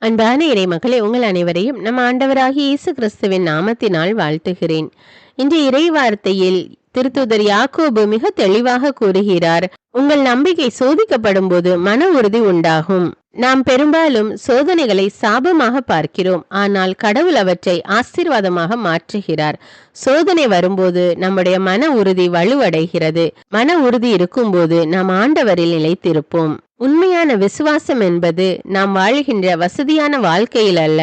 அன்பான இறை மகளே, உங்கள் அனைவரையும் நம் ஆண்டவராகிய இயேசு கிறிஸ்துவின் நாமத்தினால் வாழ்த்துகிறேன். இன்றைய இறை வார்த்தையில் திருத்தூதர் யாக்கோபு மிக தெளிவாக கூறுகிறார், உங்கள் நம்பிக்கை சோதிக்கப்படும் போது மன உறுதி உண்டாகும். நாம் பெரும்பாலும் சோதனைகளை சாபமாக பார்க்கிறோம், ஆனால் கடவுள் அவற்றை ஆசீர்வாதமாக மாற்றுகிறார். சோதனை வரும்போது நம்முடைய மன உறுதி வலுவடைகிறது. மன உறுதி இருக்கும்போது நாம் ஆண்டவரில் நிலைத்திருப்போம். உண்மையான விசுவாசம் என்பது நாம் வாழுகின்ற வசதியான வாழ்க்கையில் அல்ல,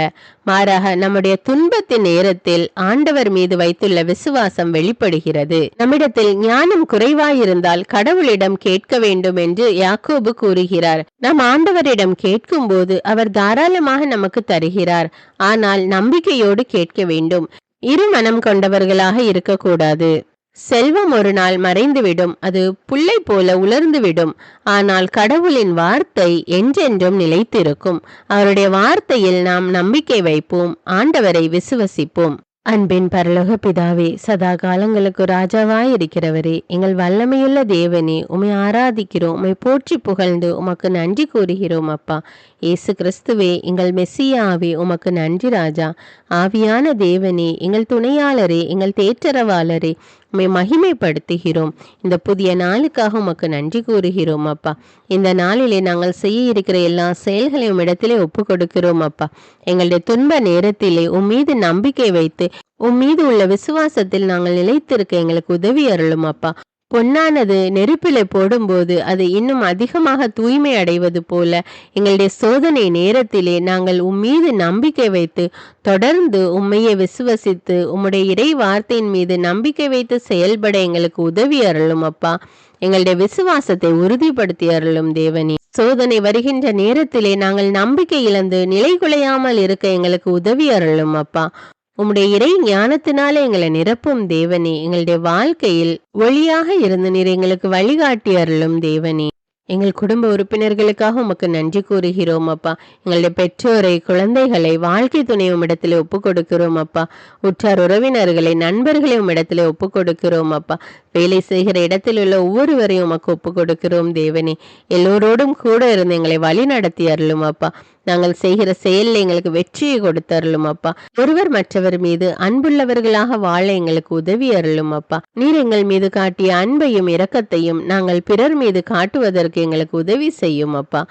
மாறாக நம்முடைய துன்பத்தின் நேரத்தில் ஆண்டவர் மீது வைத்துள்ள விசுவாசம் வெளிப்படுகிறது. நம்மிடத்தில் ஞானம் குறைவாயிருந்தால் கடவுளிடம் கேட்க வேண்டும் என்று யாக்கோபு கூறுகிறார். நாம் ஆண்டவரிடம் கேட்கும் போது அவர் தாராளமாக நமக்கு தருகிறார். ஆனால் நம்பிக்கையோடு கேட்க வேண்டும். இரு மனம் கொண்டவர்களாக இருக்கக்கூடாது. செல்வம் ஒரு நாள் மறைந்துவிடும், அது புல்லை போல உலர்ந்துவிடும். ஆனால் கடவுளின் வார்த்தை என்றென்றும் நிலைத்திருக்கும். அவருடைய வார்த்தையில் நாம் நம்பிக்கை வைப்போம், ஆண்டவரை விசுவசிப்போம். அன்பின் பரலோக பிதாவே, சதா காலங்களுக்கு ராஜாவாய் இருக்கிறவரே, எங்கள் வல்லமையுள்ள தேவனே, உம்மை ஆராதிக்கிறோம், உம்மை போற்றி புகழ்ந்து உமக்கு நன்றி கூறுகிறோம். அப்பா இயேசு கிறிஸ்துவே, எங்கள் மெஸ்ஸியாவே, உமக்கு நன்றி ராஜா. ஆவியான தேவனே, எங்கள் துணையாளரே, எங்கள் தேற்றரவாளரே, உம்மை மகிமைப்படுத்துகிறோம். இந்த புதிய நாளுக்காக உமக்கு நன்றி கூறுகிறோம். அப்பா இந்த நாளிலே நாங்கள் செய்ய இருக்கிற எல்லா செயல்களையும் இடத்திலே ஒப்பு கொடுக்கிறோம். அப்பா எங்களுடைய துன்ப நேரத்திலே உம்மீது நம்பிக்கை வைத்து உம்மீது உள்ள விசுவாசத்தில் நாங்கள் நிலைத்திருக்க எங்களுக்கு உதவி அருளும். அப்பா பொன்னானது நெருப்பிலே போடும்போது அது இன்னும் அதிகமாக தூய்மை அடைவது போல எங்களுடைய சோதனை நேரத்திலே நாங்கள் உம்மீது நம்பிக்கை வைத்து தொடர்ந்து உம்மையை விசுவசித்து உம்முடைய இறை வார்த்தையின் மீது நம்பிக்கை வைத்து செயல்பட எங்களுக்கு உதவி அருளும். அப்பா எங்களுடைய விசுவாசத்தை உறுதிப்படுத்தி அருளும் தேவனே. சோதனை வருகின்ற நேரத்திலே நாங்கள் நம்பிக்கை இழந்து நிலை குலையாமல் இருக்க எங்களுக்கு உதவி அருளும். அப்பா உம்முடைய இறை ஞானத்தினாலே எங்களை நிரப்பும் தேவனே. எங்களுடைய வாழ்க்கையில் ஒளியாக இருந்து நீர் எங்களுக்கு வழிகாட்டி அருளும் தேவனே. எங்கள் குடும்ப உறுப்பினர்களுக்காக உமக்கு நன்றி கூறுகிறோம். அப்பா எங்களுடைய பெற்றோரை, குழந்தைகளை, வாழ்க்கை துணை உம்மிடத்திலே ஒப்பு கொடுக்கிறோம். அப்பா உற்றார் உறவினர்களை, நண்பர்களை உம்மிடத்திலே ஒப்பு கொடுக்கிறோம். அப்பா வேலை செய்கிற இடத்தில் உள்ள ஒவ்வொருவரையும் உமக்கு ஒப்பு கொடுக்கிறோம் தேவனே. எல்லோரோடும் கூட இருந்து எங்களை வழி நடத்தி அருளும். அப்பா நாங்கள் செய்கிற செயலில் எங்களுக்கு வெற்றியை கொடுத்தருளும். அப்பா ஒருவர் மற்றவர் மீது அன்புள்ளவர்களாக வாழ எங்களுக்கு உதவி அருளும். அப்பா நீர் எங்கள் மீது காட்டிய அன்பையும் இரக்கத்தையும் நாங்கள் பிறர் மீது காட்டுவதற்கு எங்களுக்கு உதவி செய்யும். அப்பா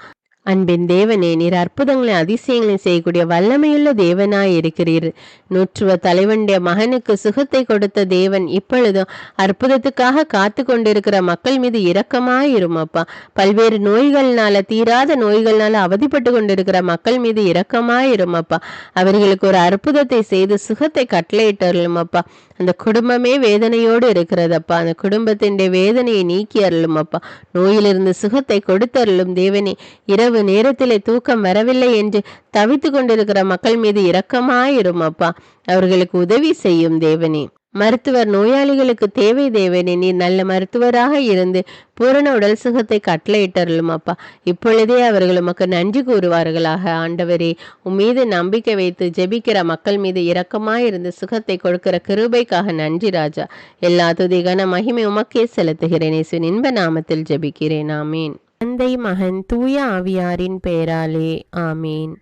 அன்பின் தேவனே, நீர் அற்புதங்களை அதிசயங்களை செய்யக்கூடிய வல்லமையுள்ள தேவனாய் இருக்கிறீர். நூற்றுவ தலைவனுடைய மகனுக்கு சுகத்தை கொடுத்த தேவன் இப்பொழுதும் அற்புதத்துக்காக காத்து கொண்டிருக்கிற மக்கள் மீது இரக்கமாயிரும். அப்பா பல்வேறு நோய்கள்னால, தீராத நோய்கள்னால அவதிப்பட்டு கொண்டிருக்கிற மக்கள் மீது இரக்கமாயிரும். அப்பா அவர்களுக்கு ஒரு அற்புதத்தை செய்து சுகத்தை கட்டளையிட்டருளும். அப்பா அந்த குடும்பமே வேதனையோடு இருக்கிறதப்பா, அந்த குடும்பத்தின் வேதனையை நீக்கி அருளும். அப்பா நோயிலிருந்து சுகத்தை கொடுத்தருளும் தேவனே. இரவு நேரத்திலே தூக்கம் வரவில்லை என்று தவித்து கொண்டிருக்கிற மக்கள் மீது இரக்கமாயிரும். அப்பா அவர்களுக்கு உதவி செய்யும் தேவனே. மருத்துவர் நோயாளிகளுக்கு தேவை தேவனே. நீர் நல்ல மருத்துவராக இருந்து பூரண உடல் சுகத்தை கட்டளையிட்டருளும். அப்பா இப்பொழுதே அவர்கள் உமக்கு நன்றி கூறுவார்களாக. ஆண்டவரே உம்மீது நம்பிக்கை வைத்து ஜெபிக்கிற மக்கள் மீது இரக்கமாயிருந்து சுகத்தை கொடுக்கிற கிருபைக்காக நன்றி ராஜா. எல்லா துதிகான மகிமை உமக்கே செலுத்துகிறேன். இயேசுவின் இன்ப நாமத்தில் ஜெபிக்கிறேன். ஆமீன். தந்தை, மகன், தூய ஆவியாரின் பெயராலே ஆமீன்.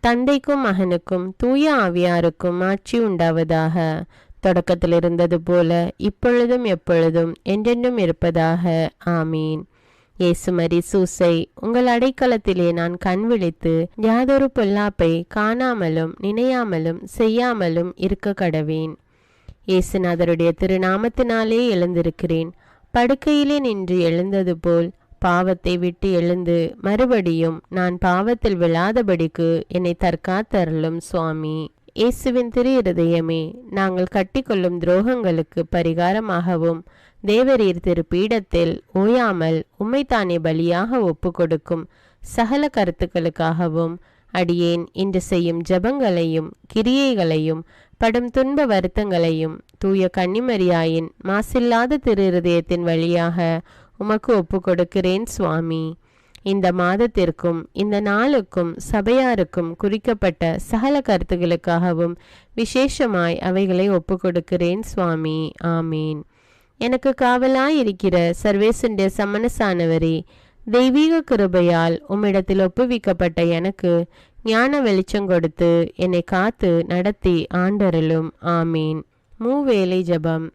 தந்தைக்கும் மகனுக்கும் தூய ஆவியாருக்கும் ஆட்சி உண்டாவதாக. தொடக்கத்தில் இருந்தது போல இப்பொழுதும் எப்பொழுதும் என்றென்றும் இருப்பதாக ஆமீன். இயேசுமரி சூசை, உங்கள் அடைக்கலத்திலே நான் கண் விழித்து யாதொரு பொல்லாப்பை காணாமலும் நினையாமலும் செய்யாமலும் இருக்க கடவேன். இயேசுநாதருடைய திருநாமத்தினாலே எழுந்திருக்கிறேன். படுக்கையிலே நின்று எழுந்தது போல் பாவத்தை விட்டு எழுந்து மறுபடியும் நான் பாவத்தில் விழாதபடிக்கு என்னை தற்காத்தருளும் சுவாமி. இயேசுவின் திரு இருதயமே, நாங்கள் கட்டிக்கொள்ளும் துரோகங்களுக்கு பரிகாரமாகவும் தேவரீர் திரு பீடத்தில் ஓயாமல் உம்மைத்தானே பலியாக ஒப்பு கொடுக்கும் சகல கருத்துக்களுக்காகவும் அடியேன் இன்று செய்யும் ஜபங்களையும் கிரியைகளையும் படும் துன்ப வருத்தங்களையும் தூய கன்னிமரியாயின் மாசில்லாத திரு இருதயத்தின் வழியாக உமக்கு ஒப்பு கொடுக்கிறேன் சுவாமி. இந்த மாதத்திற்கும் இந்த நாளுக்கும் சபையாருக்கும் குறிக்கப்பட்ட சகல கருத்துகளுக்காகவும் விசேஷமாய் அவைகளை ஒப்பு கொடுக்கிறேன் சுவாமி. ஆமீன். எனக்கு காவலாயிருக்கிற சர்வேசுடைய சமனசானவரே, தெய்வீக கிருபையால் உம்மிடத்தில் ஒப்புவிக்கப்பட்ட எனக்கு ஞான வெளிச்சம் கொடுத்து என்னை காத்து நடத்தி ஆண்டருளும். ஆமீன். மூவேளை ஜெபம்.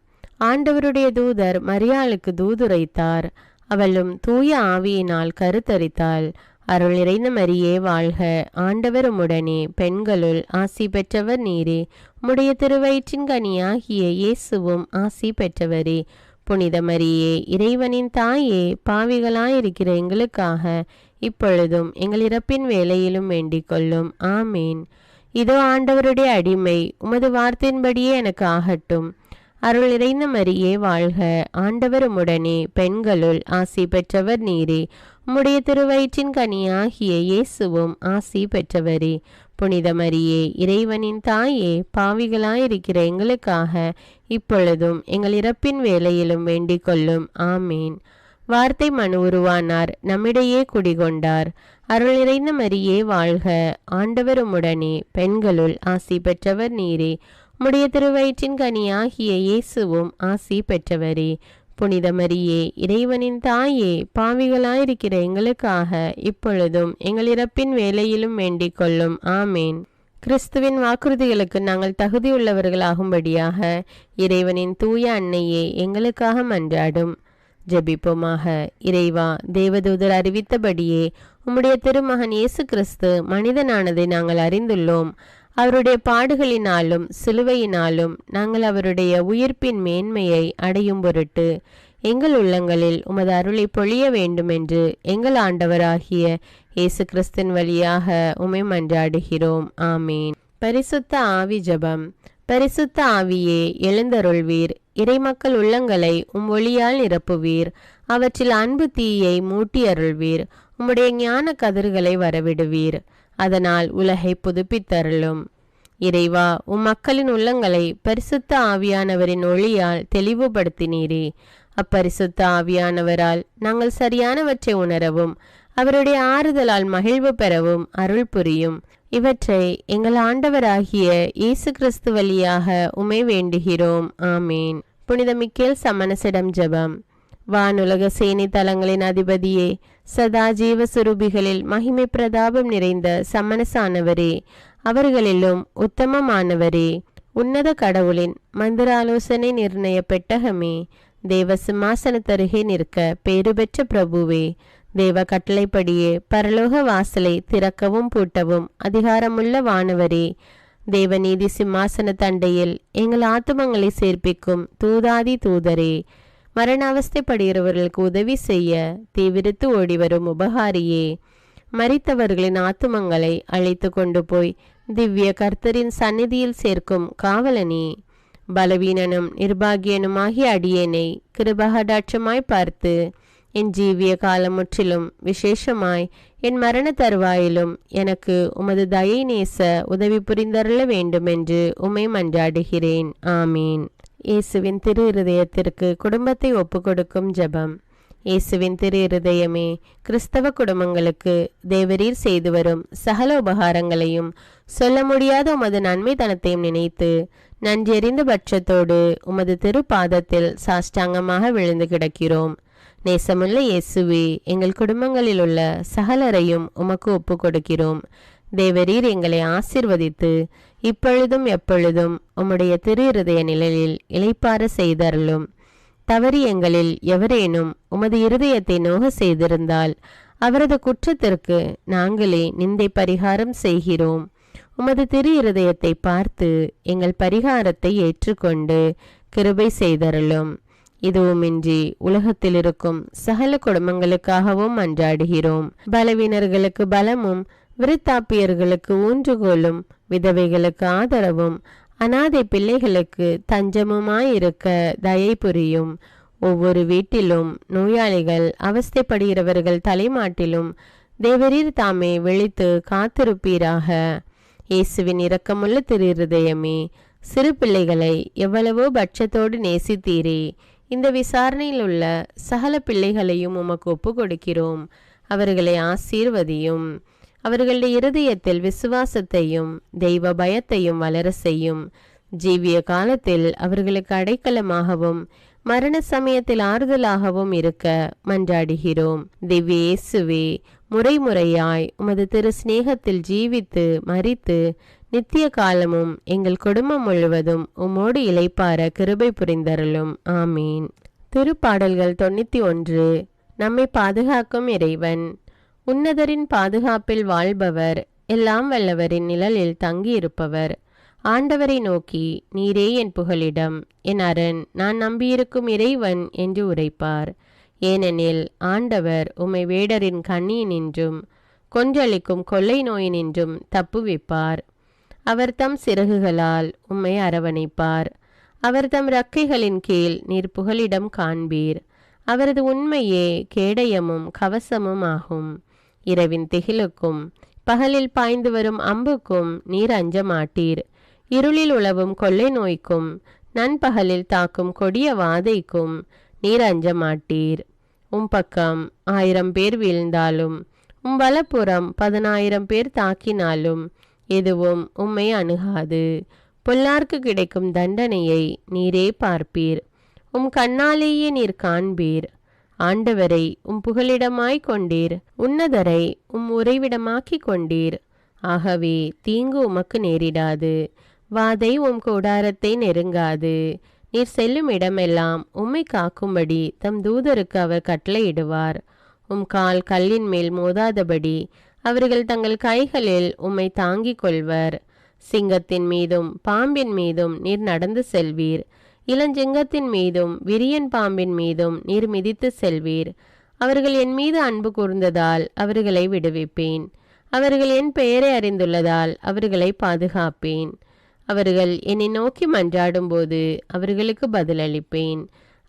ஆண்டவருடைய தூதர் மரியாளுக்கு தூதுரைத்தார். அவளும் தூய ஆவியினால் கருத்தரித்தாள். அருள் நிறைந்த மரியே வாழ்க, ஆண்டவர் உம்முடனே, பெண்களுள் ஆசி பெற்றவர் நீரே. உம்முடைய திருவயிற்றின் கனியாகிய இயேசுவும் ஆசி பெற்றவரே. புனித மரியே, இறைவனின் தாயே, பாவிகளாயிருக்கிற எங்களுக்காக இப்பொழுதும் எங்கள் இறப்பின் வேளையிலும் வேண்டிக் கொள்ளும். ஆமீன். இதோ ஆண்டவருடைய அடிமை, உமது வார்த்தையின்படியே எனக்கு ஆகட்டும். அருள் நிறைந்த மரியே வாழ்க, ஆண்டவர் உம்முடனே, பெண்களுள் ஆசி பெற்றவர் நீரே. உம்முடைய திருவயிற்றின் கனியாகிய இயேசுவும் ஆசி பெற்றவரே. புனித மரியே, இறைவனின் தாயே, பாவிகளாயிருக்கிற எங்களுக்காக இப்பொழுதும் எங்கள் இறப்பின் வேளையிலும் வேண்டிக் கொள்ளும். ஆமீன். வார்த்தை மனு உருவானார், நம்மிடையே குடிகொண்டார். அருள் நிறைந்த மரியே வாழ்க, ஆண்டவர் உம்முடனே, பெண்களுள் ஆசி பெற்றவர் நீரே. உம்முடைய திருவயிற்றின் கனியாகிய இயேசுவும் ஆசி பெற்றவரே. புனித மரியே, இறைவனின் தாயே, பாவிகளாயிருக்கிற எங்களுக்காக இப்பொழுதும் எங்கள் இறப்பின் வேளையிலும் வேண்டிக் கொள்ளும். ஆமேன். கிறிஸ்துவின் வாக்குறுதிகளுக்கு நாங்கள் தகுதியுள்ளவர்களாகும்படியாக இறைவனின் தூய அன்னையே எங்களுக்காக மன்றாடும். ஜெபிப்போமாக. இறைவா, தேவதூதர் அறிவித்தபடியே உம்முடைய திருமகன் இயேசு கிறிஸ்து மனிதனானதை நாங்கள் அறிந்துள்ளோம். அவருடைய பாடுகளினாலும் சிலுவையினாலும் நாங்கள் அவருடைய உயிர்ப்பின் மேன்மையை அடையும் பொருட்டு எங்கள் உள்ளங்களில் உமது அருளை பொழிய வேண்டுமென்று எங்கள் ஆண்டவராகிய இயேசு கிறிஸ்தின் வழியாக உம்மை மன்றாடுகிறோம். ஆமீன். பரிசுத்த ஆவி ஜெபம். பரிசுத்த ஆவியே, எழுந்தருள்வீர். இறைமக்கள் உள்ளங்களை ஒளியால் நிரப்புவீர். அவற்றில் அன்பு தீயை மூட்டி அருள்வீர். உம்முடைய ஞான கதிர்களை வரவிடுவீர். அதனால் உலகை புதுப்பித்தருளும். இறைவா, மக்களின் உள்ளங்களை பரிசுத்த ஆவியானவரின் ஒளியால் தெளிவுபடுத்தினீரே. அப்பரிசுத்த ஆவியானவரால் நாங்கள் சரியானவற்றை உணரவும் அவருடைய ஆறுதலால் மகிழ்வு பெறவும் அருள் புரியும். இவற்றை எங்கள் ஆண்டவராகிய இயேசு கிறிஸ்து வழியாக உம்மை வேண்டுகிறோம். ஆமீன். புனித மிக்கேல் சமணசிடம் ஜெபம். வானுலக சேனை தலங்களின் அதிபதியே, சதா ஜீவ சுரூபிகளில் மகிமை பிரதாபம் நிறைந்த சமணசானவரே, அவர்களிலும் உத்தமமானவரே, உன்னத கடவுளின் மந்திராலோசனை நிர்ணய பெட்டகமே, தேவ சிம்மாசனத்தருகே நிற்க பேறு பெற்ற பிரபுவே, தேவ கட்டளைப்படியே பரலோக வாசலை திறக்கவும் பூட்டவும் அதிகாரமுள்ள வானவரே, தேவநீதி சிம்மாசன தண்டையில் எங்கள் ஆத்துமங்களை சேர்ப்பிக்கும் தூதாதி தூதரே, மரண அவஸ்தைப்படுகிறவர்களுக்கு உதவி செய்ய தீவிரித்து ஓடிவரும் உபகாரியே, மரித்தவர்களின் ஆத்துமங்களை அழைத்து கொண்டு போய் திவ்ய கர்த்தரின் சந்நிதியில் சேர்க்கும் காவலனே, பலவீனனும் நிர்பாகியனுமாகிய அடியேனை கிருபகடாட்சமாய் பார்த்து என் ஜீவிய காலம் முற்றிலும் விசேஷமாய் என் மரண தருவாயிலும் எனக்கு உமது தயை நேச உதவி புரிந்தருள வேண்டுமென்று உம்மை மன்றாடுகிறேன். ஆமீன். இயேசுவின் திரு இருதயத்திற்கு குடும்பத்தை ஒப்புக்கொடுக்கும் ஜெபம். இயேசுவின் திரு இருதயமே, கிறிஸ்தவ குடும்பங்களுக்கு தேவரீர் செய்து வரும் சகல உபகாரங்களையும் சொல்ல முடியாத உமது நன்மைத்தனத்தையும் நினைத்து நன்றெறிந்த பட்சத்தோடு உமது திரு பாதத்தில் சாஷ்டாங்கமாக விழுந்து கிடக்கிறோம். நேசமுள்ள இயேசுவே, எங்கள் குடும்பங்களில் உள்ள சகலரையும் உமக்கு ஒப்பு கொடுக்கிறோம். தேவரீர் எங்களை ஆசிர்வதித்து இப்பொழுதும் எப்பொழுதும் உம்முடைய திரு இருதய நிழலில் இளைப்பாற செய்தருளும். தவறி எங்களில் எவரேனும் உமது இருதயத்தை நோக செய்திருந்தால் அவரது குற்றத்திற்கு நாங்களே நிந்தை பரிகாரம் செய்கிறோம். உமது திரு இருதயத்தை பார்த்து எங்கள் பரிகாரத்தை ஏற்றுக்கொண்டு கிருபை செய்தருளும். இதுவுமின்றி உலகத்தில் இருக்கும் சகல குடும்பங்களுக்காகவும் மன்றாடுகிறோம். பலவீனர்களுக்கு பலமும், விருத்தாப்பியர்களுக்கு ஊன்றுகோலும், விதவைகளுக்கு ஆதரவும், அனாதை பிள்ளைகளுக்கு தஞ்சமுமாயிருக்க தயை புரியும். ஒவ்வொரு வீட்டிலும் நோயாளிகள் அவஸ்தைப்படுகிறவர்கள் தலைமாட்டிலும் தேவரீர் தாமே விழித்து காத்திருப்பீராக. இயேசுவின் இரக்கமுள்ள திரு இருதயமே, சிறு பிள்ளைகளை எவ்வளவோ பட்சத்தோடு நேசித்தீரே. இந்த விசாரணையில் உள்ள சகல பிள்ளைகளையும் உமக்கு ஒப்பு கொடுக்கிறோம். அவர்களை ஆசீர்வதியும். அவர்களுடைய இருதயத்தில் விசுவாசத்தையும் தெய்வ பயத்தையும் வளர செய்யும். ஜீவிய காலத்தில் அவர்களுக்கு அடைக்கலமாகவும் மரண சமயத்தில் ஆறுதலாகவும் இருக்க மன்றாடுகிறோம். திவ்ய இயேசுவே, முறைமுறையாய் உமது திரு சிநேகத்தில் ஜீவித்து மரித்து நித்திய காலமும் எங்கள் குடும்பம் முழுவதும் உம்மோடு இளைப்பார கிருபை புரிந்தருளும். ஆமீன். திருப்பாடல்கள் 91. நம்மை பாதுகாக்கும் இறைவன். உன்னதரின் பாதுகாப்பில் வாழ்பவர், எல்லாம் வல்லவரின் நிழலில் தங்கியிருப்பவர். ஆண்டவரை நோக்கி, நீரே என் புகலிடம், என் அரண், நான் நம்பியிருக்கும் இறைவன் என்று உரைப்பார். ஏனெனில் ஆண்டவர் உம்மை வேடரின் கண்ணியினின்றும் கொன்றளிக்கும் கொள்ளை நோயினின்றும் தப்புவிப்பார். அவர் தம் சிறகுகளால் உம்மை அரவணைப்பார். அவர் தம் இறக்கைகளின் கீழ் நீர் புகலிடம் காண்பீர். அவரது உண்மையே கேடயமும் கவசமும் ஆகும். இரவின் திகிலுக்கும் பகலில் பாய்ந்து வரும் அம்புக்கும் நீர் அஞ்ச மாட்டீர். இருளில் உலவும் கொள்ளை நோய்க்கும் நண்பகலில் தாக்கும் கொடிய வாதைக்கும் நீர் அஞ்ச மாட்டீர். பக்கம் 1000 பேர் வீழ்ந்தாலும் வலப்புறம் 10,000 பேர் தாக்கினாலும் எதுவும் உம்மை அணுகாது. பொல்லார்க்கு கிடைக்கும் தண்டனையை நீரே பார்ப்பீர். கண்ணாலேயே நீர் காண்பீர். ஆண்டவரை புகலிடமாய் கொண்டீர். உன்னதரை உறைவிடமாக்கி கொண்டீர். ஆகவே தீங்கு உமக்கு நேரிடாது. வாதை கூடாரத்தை நெருங்காது. நீர் செல்லும் இடமெல்லாம் உம்மை காக்கும்படி தம் தூதருக்கு அவர் கட்டளையிடுவார். கால் கல்லின் மேல் மோதாதபடி அவர்கள் தங்கள் கைகளில் உம்மை தாங்கிக் கொள்வர். சிங்கத்தின் மீதும் பாம்பின் மீதும் நீர் நடந்து செல்வீர். இளஞ்சிங்கத்தின் மீதும் விரியன் பாம்பின் மீதும் நீர் மிதித்து செல்வீர். அவர்கள் என் மீது அன்பு கூர்ந்ததால் அவர்களை விடுவிப்பேன். அவர்கள் என் பெயரை அறிந்துள்ளதால் அவர்களை பாதுகாப்பேன். அவர்கள் என்னை நோக்கி மன்றாடும் போது அவர்களுக்கு பதிலளிப்பேன்.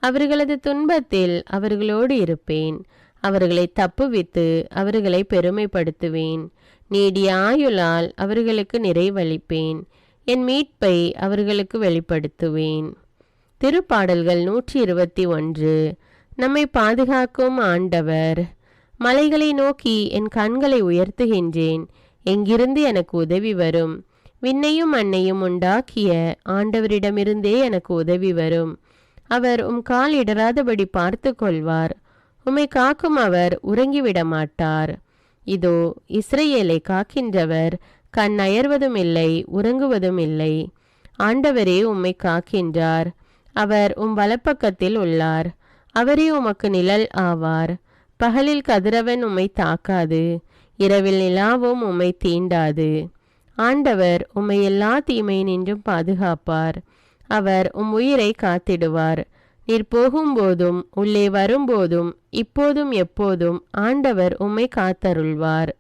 அவர்களது துன்பத்தில் அவர்களோடு இருப்பேன். அவர்களை தப்புவித்து அவர்களை பெருமைப்படுத்துவேன். நீடிய ஆயுளால் அவர்களுக்கு நிறைவளிப்பேன். என் மீட்பை அவர்களுக்கு வெளிப்படுத்துவேன். திருப்பாடல்கள் 121. நம்மை பாதுகாக்கும் ஆண்டவர். மலைகளை நோக்கி என் கண்களை உயர்த்துகின்றேன். எங்கிருந்து எனக்கு உதவி வரும்? விண்ணையும் மண்ணையும் உண்டாக்கிய ஆண்டவரிடமிருந்தே எனக்கு உதவி வரும். அவர் கால் இடராதபடி பார்த்து கொள்வார். உம்மை காக்கும் அவர் உறங்கிவிட மாட்டார். இதோ இஸ்ரவேலை காக்கின்றவர் கண் அயர்வதும் இல்லை, உறங்குவதும் இல்லை. ஆண்டவரே உம்மை காக்கின்றார். அவர் வலப்பக்கத்தில் உள்ளார். அவரே உமக்கு நிழல் ஆவார். பகலில் கதிரவன் உம்மை தாக்காது, இரவில் நிலாவும் உம்மை தீண்டாது. ஆண்டவர் உம்மை எல்லா தீமையினின்றும் பாதுகாப்பார். அவர் உயிரை காத்திடுவார். நீர் போகும்போதும் உள்ளே வரும்போதும் இப்போதும் எப்போதும் ஆண்டவர் உம்மை காத்தருள்வார்.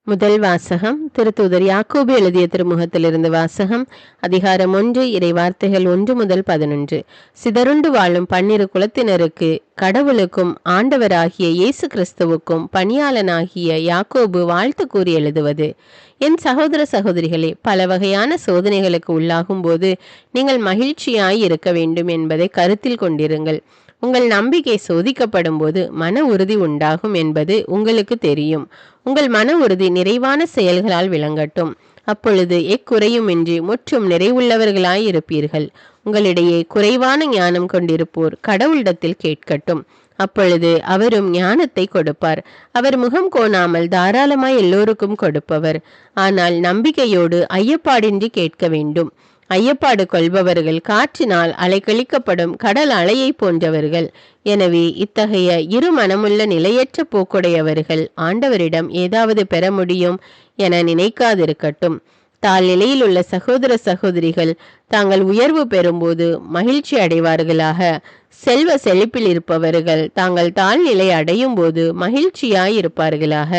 முதல் வாசகம் திருத்தூதர் யாக்கோபு எழுதிய திருமுகத்திலிருந்து வாசகம். அதிகாரம் 1, இறை வார்த்தைகள் 1 முதல் 11. சிதறுண்டு வாழும் 12 குலத்தினருக்கு கடவுளுக்கும் ஆண்டவராகிய இயேசு கிறிஸ்துவுக்கும் பணியாளனாகிய யாக்கோபு வாழ்த்து கூறி எழுதுவது. என் சகோதர சகோதரிகளே, பல வகையான சோதனைகளுக்கு உள்ளாகும் போது நீங்கள் மகிழ்ச்சியாய் இருக்க வேண்டும் என்பதை கருத்தில் கொண்டிருங்கள். உங்கள் நம்பிக்கை சோதிக்கப்படும் போது மன உறுதி உண்டாகும் என்பது உங்களுக்கு தெரியும். உங்கள் மன உறுதி நிறைவான செயல்களால் விளங்கட்டும். அப்பொழுது எக்குறையுமின்றி முற்றும் நிறைவுள்ளவர்களாய் இருப்பீர்கள். உங்களிடையே குறைவான ஞானம் கொண்டிருப்போர் கடவுளிடத்தில் கேட்கட்டும். அப்பொழுது அவரும் ஞானத்தை கொடுப்பார். அவர் முகம் கோணாமல் தாராளமாய் எல்லோருக்கும் கொடுப்பவர். ஆனால் நம்பிக்கையோடு ஐயப்பாடின்றி கேட்க வேண்டும். ஐயப்பாடு கொள்பவர்கள் காற்றினால் அலைக்கழிக்கப்படும் கடல் அலையை போன்றவர்கள். எனவே இத்தகைய இரு மனமுள்ள நிலையற்ற போக்குடையவர்கள் ஆண்டவரிடம் ஏதாவது பெற முடியும் என நினைக்காதிருக்கட்டும். தாழ் நிலையில் உள்ள சகோதர சகோதரிகள் தாங்கள் உயர்வு பெறும்போது மகிழ்ச்சி அடைவார்களாக. செல்வ செழிப்பில் இருப்பவர்கள் தாங்கள் தாழ்நிலை அடையும் போது மகிழ்ச்சியாயிருப்பார்களாக.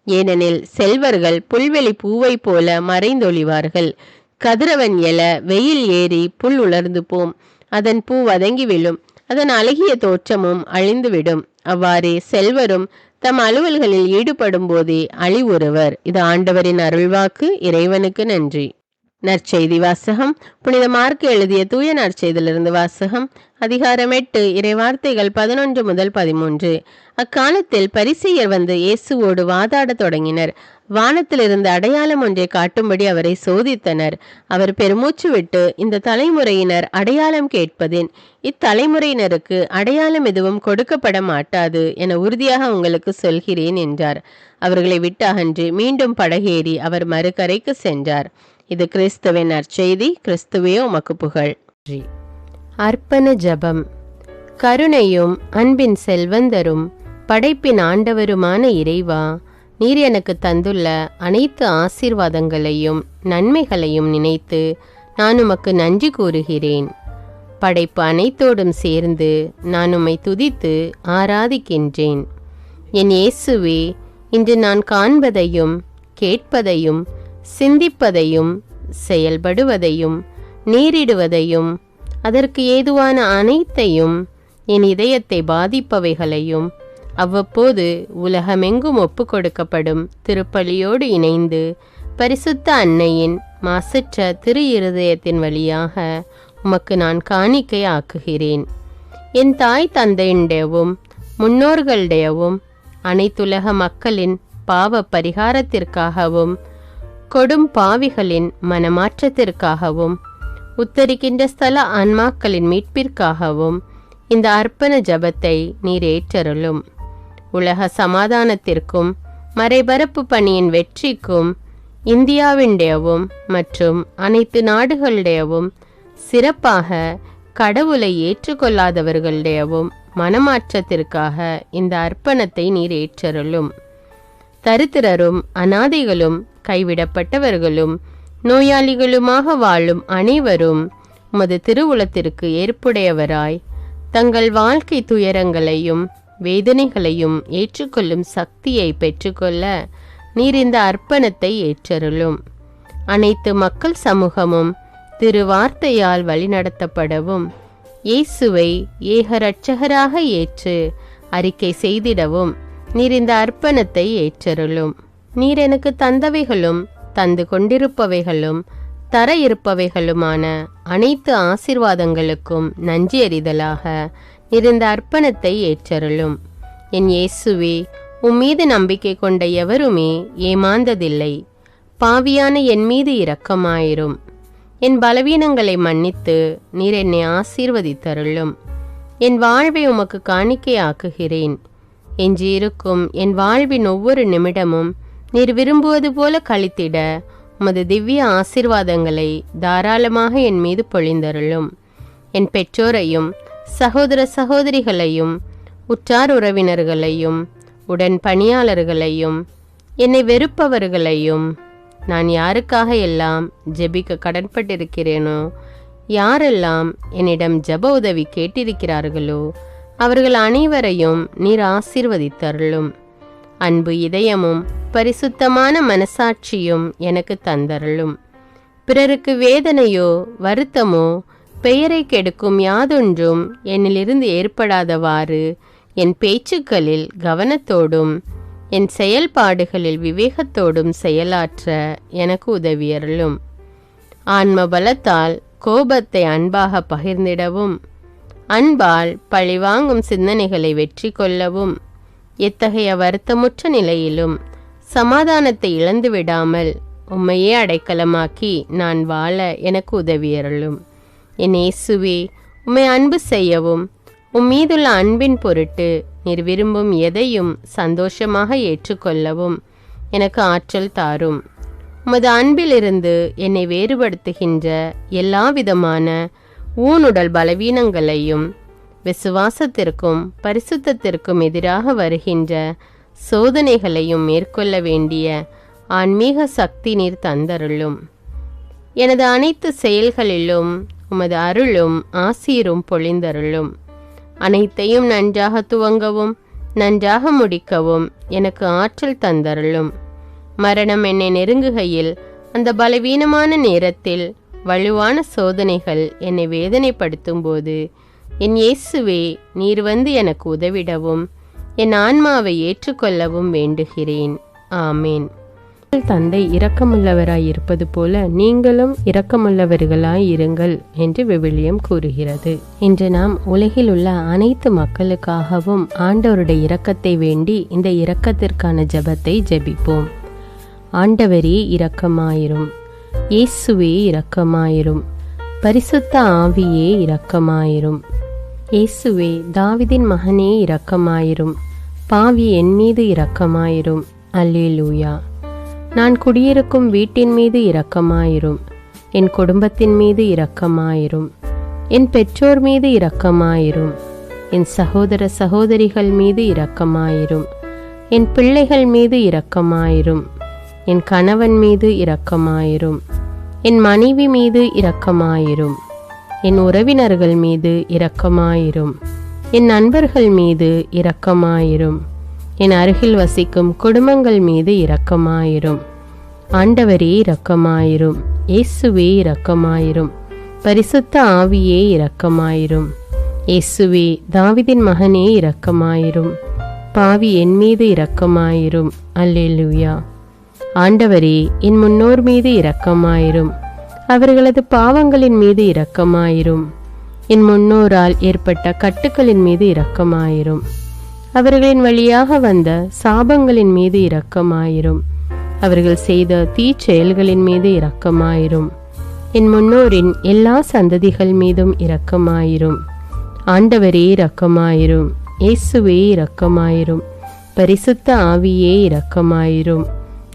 ஏனெனில் செல்வர்கள் புல்வெளி பூவை போல மறைந்தொழிவார்கள். கதிரவன் எழ வெயில் ஏறி புல் உலர்ந்து போம். அதன் பூ வதங்கி விழும். அதன் அழகிய தோற்றமும் அழிந்துவிடும். அவ்வாறே செல்வரும் தம் அலுவல்களில் ஈடுபடும் போதே அழிவுறுவர். இது ஆண்டவரின் அருள்வாக்கு. இறைவனுக்கு நன்றி. நற்செய்தி வாசகம். புனித மார்க்கு எழுதிய தூய நற்செய்தியிலிருந்து வாசகம். அதிகாரம் 8, இறைவார்த்தைகள் 11 முதல் 13. அக்காலத்தில் பரிசேயர் வந்து இயேசுவோடு வாதாட தொடங்கினர். வானத்திலிருந்து அடையாளம் ஒன்றை காட்டும்படி அவரை சோதித்தனர். அவர் பெருமூச்சு விட்டு, இந்த தலைமுறையினர் அடையாளம் கேட்பதேன்? இத்தலைமுறையினருக்கு அடையாளம் எதுவும் கொடுக்கப்பட மாட்டாது என உறுதியாக உங்களுக்கு சொல்கிறேன் என்றார். அவர்களை விட்டு அகன்று மீண்டும் படகேறி அவர் மறுகரைக்கு சென்றார். இது கிறிஸ்துவின் நற்செய்தி. கிறிஸ்துவே உமக்கு புகழ். அர்ப்பண ஜெபம். கருணையும் அன்பின் செல்வந்தரும் படைப்பின் ஆண்டவருமான இறைவா, நீர் எனக்கு தந்துள்ள அனைத்து ஆசீர்வாதங்களையும் நன்மைகளையும் நினைத்து நான் உமக்கு நன்றி கூறுகிறேன். படைப்பு அனைத்தோடும் சேர்ந்து நான் உம்மை துதித்து ஆராதிக்கின்றேன். என் இயேசுவே, இன்று நான் காண்பதையும் கேட்பதையும் சிந்திப்பதையும் செயல்படுவதையும் நேரிடுவதையும் அதற்கு ஏதுவான அனைத்தையும் என் இதயத்தை பாதிப்பவைகளையும் அவ்வப்போது உலகமெங்கும் ஒப்பு கொடுக்கப்படும் திருப்பலியோடு இணைந்து பரிசுத்த அன்னையின் மாசற்ற திரு இருதயத்தின் வழியாக உமக்கு நான் காணிக்கை ஆக்குகிறேன். என் தாய் தந்தையுடையவும் முன்னோர்களுடையவும் அனைத்துலக மக்களின் பாவ பரிகாரத்திற்காகவும் கொடும் பாவிகளின் மனமாற்றத்திற்காகவும் உத்தரிக்கின்ற ஸ்தல ஆன்மாக்களின் மீட்பிற்காகவும் இந்த அர்ப்பண ஜபத்தை நீர் ஏற்றருளும். உலக சமாதானத்திற்கும் மறைபரப்பு பணியின் வெற்றிக்கும் இந்தியாவினுடையவும் மற்றும் அனைத்து நாடுகளுடையவும் சிறப்பாக கடவுளை ஏற்றுக்கொள்ளாதவர்களுடையவும் மனமாற்றத்திற்காக இந்த அர்ப்பணத்தை நீர் ஏற்றருளும். தரித்திரரும் அனாதைகளும் கைவிடப்பட்டவர்களும் நோயாளிகளுமாக வாழும் அனைவரும் உமது திருவுளத்திற்கு ஏற்புடையவராய் தங்கள் வாழ்க்கை துயரங்களையும் வேதனைகளையும் ஏற்றுக்கொள்ளும் சக்தியை பெற்றுக்கொள்ள நீர் இந்த அர்ப்பணத்தை ஏற்றருளும். அனைத்து மக்கள் சமூகமும் திருவார்த்தையால் வழிநடத்தப்படவும் இயேசுவை ஏக இரட்சகராக ஏற்று அறிக்கை செய்திடவும் நீர் இந்த அர்ப்பணத்தை ஏற்றருளும். நீர் எனக்கு தந்தவைகளும் தந்து கொண்டிருப்பவைகளும் தர இருப்பவைகளுமான அனைத்து ஆசீர்வாதங்களுக்கும் நன்றி அறிதலாக நீர் இந்த அர்ப்பணத்தை ஏற்றருளும். என் இயேசுவே, உம்மீது நம்பிக்கை கொண்ட எவருமே ஏமாந்ததில்லை. பாவியான என் மீது இரக்கமாயிரும். என் பலவீனங்களை மன்னித்து நீர் என்னை ஆசீர்வதித்தருளும். என் வாழ்வை உமக்கு காணிக்கையாக்குகிறேன். எஞ்சியிருக்கும் என் வாழ்வின் ஒவ்வொரு நிமிடமும் நீர் விரும்புவது போல கழித்திட உமது திவ்ய ஆசீர்வாதங்களை தாராளமாக என் மீது பொழிந்தருளும். என் பெற்றோரையும் சகோதர சகோதரிகளையும் உற்றார் உறவினர்களையும் உடன் பணியாளர்களையும் என்னை வெறுப்பவர்களையும் நான் யாருக்காக எல்லாம் ஜெபிக்க கடன்பட்டிருக்கிறேனோ, யாரெல்லாம் என்னிடம் ஜெப உதவி கேட்டிருக்கிறார்களோ அவர்கள் அனைவரையும் நீர் ஆசீர்வதித்தருளும். அன்பு இதயமும் பரிசுத்தமான மனசாட்சியும் எனக்கு தந்தருளும். பிறருக்கு வேதனையோ வருத்தமோ பெயரை கெடுக்கும் யாதொன்றும் என்னிலிருந்து ஏற்படாதவாறு என் பேச்சுக்களில் கவனத்தோடும் என் செயல்பாடுகளில் விவேகத்தோடும் செயலாற்ற எனக்கு உதவியருளும். ஆன்ம பலத்தால் கோபத்தை அன்பாக பகிர்ந்திடவும் அன்பால் பழிவாங்கும் சிந்தனைகளை வெற்றி கொள்ளவும் எத்தகைய வருத்தமுற்ற நிலையிலும் சமாதானத்தை இழந்து விடாமல் உம்மையே அடைக்கலமாக்கி நான் வாழ எனக்கு உதவியருளும். என் இயேசுவே, உம்மை அன்பு செய்யவும் உம்மீதுள்ள அன்பின் பொருட்டு நீர் விரும்பும் எதையும் சந்தோஷமாக ஏற்றுக்கொள்ளவும் எனக்கு ஆற்றல் தாரும். உமது அன்பிலிருந்து என்னை வேறுபடுத்துகின்ற எல்லா விதமான ஊனுடல் பலவீனங்களையும் விசுவாசத்திற்கும் பரிசுத்தத்திற்கும் எதிராக வருகின்ற சோதனைகளையும் மேற்கொள்ள வேண்டிய ஆன்மீக சக்தி நீர் தந்தருளும். எனது அனைத்து செயல்களிலும் உமது அருளும் ஆசீரும் பொழிந்தருளும். அனைத்தையும் நன்றாக துவங்கவும் நன்றாக முடிக்கவும் எனக்கு ஆற்றல் தந்தருளும். மரணம் என்னை நெருங்குகையில் அந்த பலவீனமான நேரத்தில் வலுவான சோதனைகள் என்னை வேதனைப்படுத்தும் போது என் இயேசுவே, நீர் வந்து எனக்கு உதவிடவும் என் ஆன்மாவை ஏற்றுக்கொள்ளவும் வேண்டுகிறேன். ஆமேன். தந்தை இரக்கமுள்ளவராய் இருப்பது போல நீங்களும் இரக்கமுள்ளவர்களாய் இருங்கள் என்று விவிலியம் கூறுகிறது. இன்று நாம் உலகில் உள்ள அனைத்து மக்களுக்காகவும் ஆண்டவருடைய இரக்கத்தை வேண்டி இந்த இரக்கத்திற்கான ஜெபத்தை ஜெபிப்போம். ஆண்டவரே இரக்கமாயிரும். இயேசுவே இரக்கமாயிரும். பரிசுத்த ஆவியே இரக்கமாயிரும். இயேசுவே தாவீதின் மகனே இரக்கமாயிரும். பாவி என் மீது இரக்கமாயிரும். அல்லேலூயா. நான் குடியிருக்கும் வீட்டின் மீது இரக்கமாயிரும். என் குடும்பத்தின் மீது இரக்கமாயிரும். என் பெற்றோர் மீது இரக்கமாயிரும். என் சகோதர சகோதரிகள் மீது இரக்கமாயிரும். என் பிள்ளைகள் மீது இரக்கமாயிரும். என் கணவன் மீது இரக்கமாயிரும். என் மனைவி மீது இரக்கமாயிரும். என் உறவினர்கள் மீது இரக்கமாயிரும். என் நண்பர்கள் மீது இரக்கமாயிரும். என் அருகில் வசிக்கும் குடும்பங்கள் மீது இரக்கமாயிரும். ஆண்டவரே இரக்கமாயிரும். இயேசுவே இரக்கமாயிரும். பரிசுத்த ஆவியே இரக்கமாயிரும். இயேசுவே தாவீதின் மகனே இரக்கமாயிரும். பாவி என் மீது இரக்கமாயிரும். அல்லேலூயா. ஆண்டவரே என் முன்னோர் மீது இரக்கமாயிரும். அவர்களது பாவங்களின் மீது இரக்கமாயிரும். என் முன்னோரால் ஏற்பட்ட கட்டுக்களின் மீது இரக்கமாயிரும். அவர்களின் வழியாக வந்த சாபங்களின் மீது இரக்கமாயிரும். அவர்கள் செய்த தீச்செயல்களின் மீது இரக்கமாயிரும். என் முன்னோரின் எல்லா சந்ததிகள் மீதும் இரக்கமாயிரும். ஆண்டவரே இரக்கமாயிரும். இயேசுவே இரக்கமாயிரும். பரிசுத்த ஆவியே இரக்கமாயிரும்.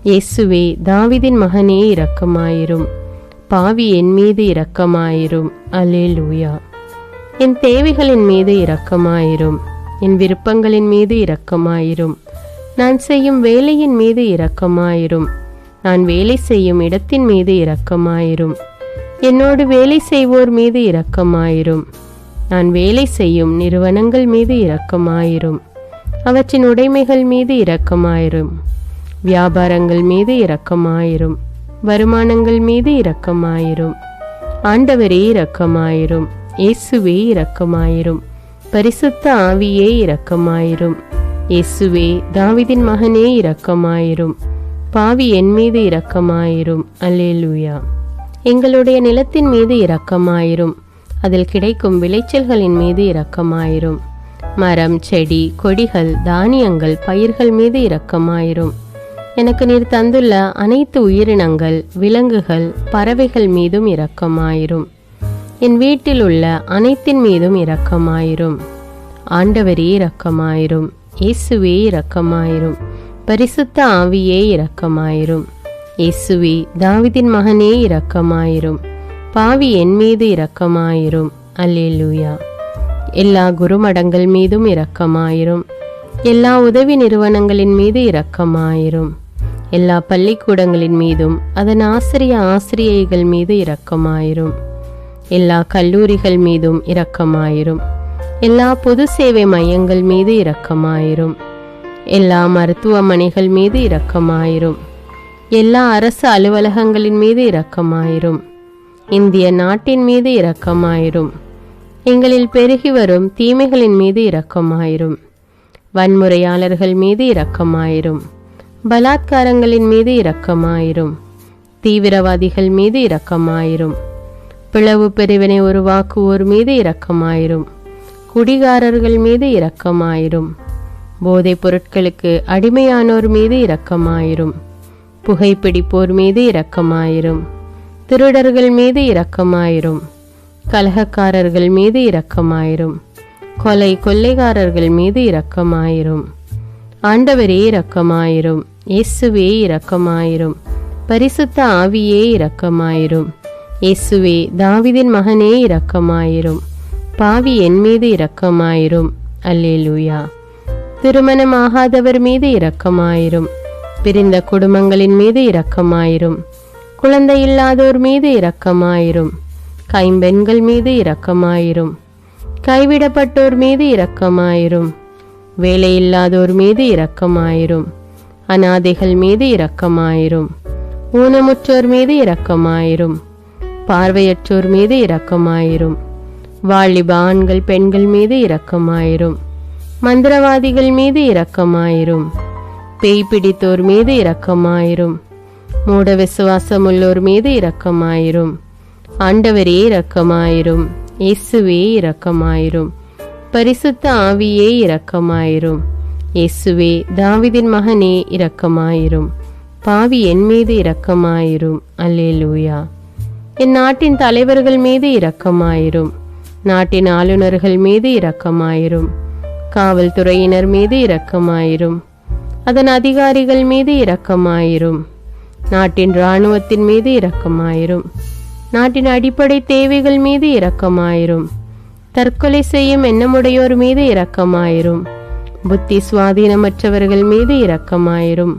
இயேசுவே தாவீதின் மகனே இரக்கமாயிரும். பாவி என் மீது இரக்கமாயிரும். அல்லேலூயா. என் தேவைகளின் மீது இரக்கமாயிரும். என் விருப்பங்களின் மீது இரக்கமாயிரும். நான் செய்யும் வேலையின் மீது இரக்கமாயிரும். நான் வேலை செய்யும் இடத்தின் மீது இரக்கமாயிரும். என்னோடு வேலை செய்வோர் மீது இரக்கமாயிரும். நான் வேலை செய்யும் நிறுவனங்கள் மீது இரக்கமாயிரும். அவற்றின் உடைமைகள் மீது இரக்கமாயிரும். வியாபாரங்கள் மீது இரக்கமாயிரும். வருமானங்கள் மீது இரக்கமாயிரும். ஆண்டவரே இரக்கமாயிரும். இயேசுவே இரக்கமாயிரும். பரிசுத்த ஆவியே இரக்கமாயிரும். இயேசுவே தாவீதின் மகனே இரக்கமாயிரும். பாவி என் மீது இரக்கமாயிரும். அல்லேலூயா. எங்களுடைய நிலத்தின் மீது இரக்கமாயிரும். அதில் கிடைக்கும் விளைச்சல்களின் மீது இரக்கமாயிரும். மரம், செடி, கொடிகள், தானியங்கள், பயிர்கள் மீது இரக்கமாயிரும். எனக்கு நீர் தந்துள்ள அனைத்து உயிரினங்கள், விலங்குகள், பறவைகள் மீதும் இரக்கமாயிரும். என் வீட்டில் உள்ள அனைத்தின் மீதும் இரக்கமாயிரும். ஆண்டவரே இரக்கமாயிரும். இயேசுவே இரக்கமாயிரும். பரிசுத்த ஆவியே இரக்கமாயிரும். இயேசுவே தாவீதின் மகனே இரக்கமாயிரும். பாவி என் மீது இரக்கமாயிரும். அல்லேலூயா. எல்லா குருமடங்கள் மீதும் இரக்கமாயிரும். எல்லா உதவி நிறுவனங்களின் மீது இரக்கமாயிரும். எல்லா பள்ளிக்கூடங்களின் மீதும் அதன் ஆசிரியைகள் மீது இரக்கமாயிரும். எல்லா கல்லூரிகள் மீதும் இரக்கமாயிரும். எல்லா பொது சேவை மையங்கள் மீது இரக்கமாயிரும். எல்லா மருத்துவமனைகள் மீது இரக்கமாயிரும். எல்லா அரசு அலுவலகங்களின் மீது இரக்கமாயிரும். இந்திய நாட்டின் மீது இரக்கமாயிரும். எங்களில் பெருகி வரும் தீமைகளின் மீது இரக்கமாயிரும். வன்முறையாளர்கள் மீது இரக்கமாயிரும். பலாத்காரங்களின் மீது இரக்கமாயிரும். தீவிரவாதிகள் மீது இரக்கமாயிரும். பிளவு பிரிவினை உருவாக்குவோர் மீது இரக்கமாயிரும். குடிகாரர்கள் மீது இரக்கமாயிரும். போதைப் பொருட்களுக்கு அடிமையானோர் மீது இரக்கமாயிரும். புகைப்பிடிப்போர் மீது இரக்கமாயிரும். திருடர்கள் மீது இரக்கமாயிரும். கலகக்காரர்கள் மீது இரக்கமாயிரும். கொள்ளைக்காரர்கள் மீது இரக்கமாயிரும். ஆண்டவரே இரக்கமாயிரும். இயேசுவே இரக்கமாயிரும். பரிசுத்த ஆவியே இரக்கமாயிரும். இயேசுவே தாவீதின் மகனே இரக்கமாயிரும். பாவி என் மீது இரக்கமாயிரும். அல்லேலூயா. திருமணமாகாதவர் மீது இரக்கமாயிரும். பிரிந்த குடும்பங்களின் மீது இரக்கமாயிரும். குழந்தை இல்லாதோர் மீது இரக்கமாயிரும். கைம்பெண்கள் மீது இரக்கமாயிரும். கைவிடப்பட்டோர் மீது இரக்கமாயிரும். வேலையில்லாதோர் மீது இரக்கமாயிரும். அநாதைகள் மீது இரக்கமாயிரும். ஊனமுற்றோர் மீது இரக்கமாயிரும். பார்வையற்றோர் மீது இரக்கமாயிரும். வாலிப ஆண்கள் பெண்கள் மீது இரக்கமாயிரும். மந்திரவாதிகள் மீது இரக்கமாயிரும். பேய் பிடித்தோர் மீது இரக்கமாயிரும். மூட விசுவாசமுள்ளோர் மீது இரக்கமாயிரும். ஆண்டவரே இரக்கமாயிரும். இயேசுவே இரக்கமாயிரும். பரிசுத்த ஆவியே இரக்கமாயிரும். இயேசுவே தாவீதின் மகனே இரக்கமாயிரும். பாவி என் மீது இரக்கமாயிரும். அல்லேலூயா. என் நாட்டின் தலைவர்கள் மீது இரக்கமாயிரும். நாட்டின் ஆளுநர்கள் மீது இரக்கமாயிரும். காவல்துறையினர் மீது இரக்கமாயிரும். அதன் அதிகாரிகள் மீது இரக்கமாயிரும். நாட்டின் இராணுவத்தின் மீது இரக்கமாயிரும். நாட்டின் அடிப்படை தேவைகள் மீது இரக்கமாயிரும். தற்கொலை செய்யும் எண்ணமுடையோர் மீது இரக்கமாயிரும். புத்தி சுவாதீனமற்றவர்கள் மீது இரக்கமாயிரும்.